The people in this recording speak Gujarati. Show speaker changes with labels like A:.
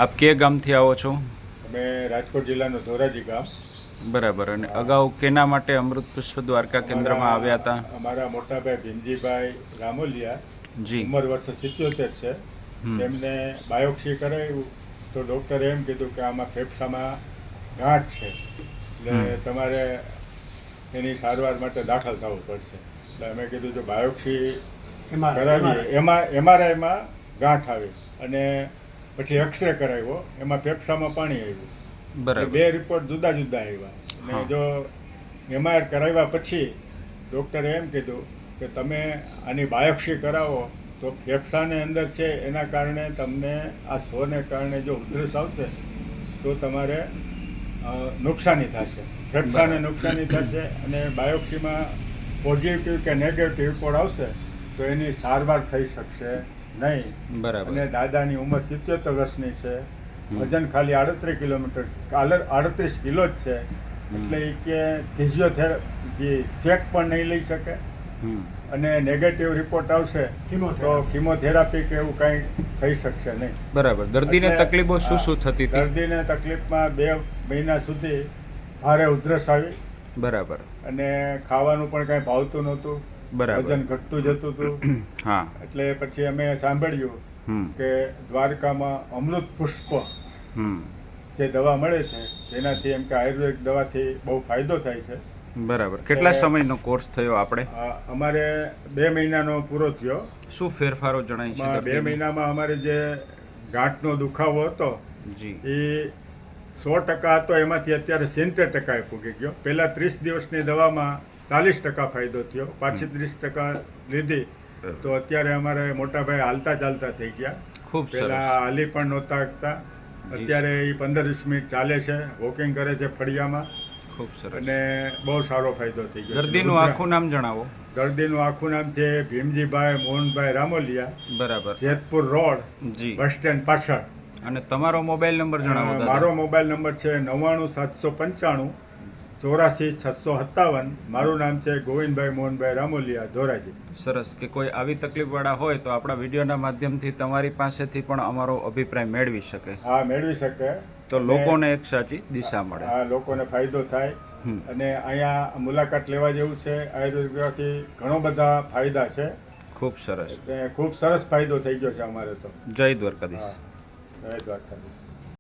A: આપ કે ગામથી આવો છો?
B: અમે રાજકોટ જિલ્લાનું ધોરાજી ગામ.
A: બરાબર. અને અગાઉ કેના માટે અમૃત પુષ્પ દ્વારકા કેન્દ્રમાં આવ્યા હતા?
B: અમારા મોટાભાઈ ભીમજીભાઈ રામોલિયા,
A: જી.
B: ઉંમર વર્ષ 77 છે. તેમને બાયોપ્સી કરાવ્યું તો ડૉક્ટરે એમ કીધું કે આમાં ફેફસામાં ગાંઠ છે, એટલે તમારે એની સારવાર માટે દાખલ થવું પડશે. એટલે અમે કીધું જો બાયોપ્સી કરાવીએ એમાં એમઆરઆઈમાં ગાંઠ આવી અને પછી એક્સરે કરાવ્યો, એમાં ફેફસામાં પાણી આવ્યું.
A: બરાબર.
B: બે રિપોર્ટ જુદા જુદા આવ્યા. અને જો એમઆર કરાવ્યા પછી ડૉક્ટરે એમ કીધું કે તમે આની બાયોપ્સી કરાવો તો ફેફસાની અંદર છે એના કારણે તમને આ સોને કારણે જો ઉધરસ આવશે તો તમારે નુકસાની થશે, ફેફસાને નુકસાની થશે. અને બાયોપ્સીમાં પોઝિટિવ કે નેગેટિવ રિપોર્ટ આવશે તો એની સારવાર થઈ શકશે નહીં.
A: બરાબર.
B: અને દાદાની ઉંમર 77 વર્ષની છે, વજન ખાલી 38 કિલોમીટર 38 કિલો જ છે. એટલે એ કે ફિઝિયોથેરાપી ચેક પણ નહીં લઈ શકે અને નેગેટિવ રિપોર્ટ આવશે તો કિમોથેરાપી કે એવું કંઈ થઈ શકશે નહીં.
A: બરાબર. દર્દીને તકલીફો શું શું થતી હતી?
B: દર્દીને તકલીફમાં 2 મહિના સુધી ભારે ઉધરસ આવી.
A: બરાબર.
B: અને ખાવાનું પણ કાંઈ ભાવતું નહોતું.
A: બરાબર.
B: વજન ઘટતું જતું હતું.
A: હા.
B: એટલે પછી અમે સાંભળ્યું કે દ્વારકામાં અમૃત પુષ્પ જે દવા મળે છે જેનાથી એમ કે આયુર્વેદિક દવાથી બહુ ફાયદો થાય છે.
A: બરાબર. કેટલા સમયનો કોર્સ થયો આપણે?
B: અમારે 2 મહિનાનો પૂરો થયો.
A: શું ફેરફારો જણાય છે?
B: 2 મહિનામાં અમારે જે ગાંઠનો દુખાવો હતો
A: જી
B: એ 100% હતો, એમાંથી અત્યારે 70% પૂગી ગયો. પહેલાં 30 દિવસની દવામાં 40% ફાયદો થયો, પાછી 30% લીધી તો અત્યારે અમારે મોટાભાઈ હાલતા ચાલતા થઈ ગયા.
A: ખૂબ સરસ.
B: પહેલાં હાલી પણ નહોતા શકતા, અત્યારે એ 15-20 મિનિટ ચાલે છે, વોકિંગ કરે છે ફળિયામાં.
A: ખૂબ સરસ.
B: અને બહુ સારો ફાયદો થઈ ગયો.
A: દર્દીનું આખું નામ જણાવો.
B: દર્દીનું આખું નામ છે ભીમજીભાઈ મોહનભાઈ રામોલિયા. બરાબર. જેતપુર રોડ,
A: જી,
B: બસ સ્ટેન્ડ પાછળ.
A: અને તમારો મોબાઈલ નંબર જણાવો.
B: મારો મોબાઈલ નંબર છે 99 795 84 657. મારું નામ છે ગોવિંદભાઈ મોહનભાઈ રામોલિયા, ધોરાજી.
A: સરસ. કે કોઈ આવી તકલીફવાળા હોય તો આપણા વિડીયોના માધ્યમથી તમારી પાસેથી પણ અમારો અભિપ્રાય મેળવી શકે.
B: હા, મેળવી શકે.
A: તો લોકોને એક સાચી દિશા મળે.
B: હા, લોકોને ફાયદો થાય. અને અહીંયા મુલાકાત લેવા જેવું છે. આયુર્વેદથી ઘણો બધા ફાયદા છે.
A: ખૂબ સરસ.
B: ખૂબ સરસ ફાયદો થઈ ગયો છે અમારે તો.
A: જય દ્વારકાધીશ.
B: જય દ્વારકાધીશ.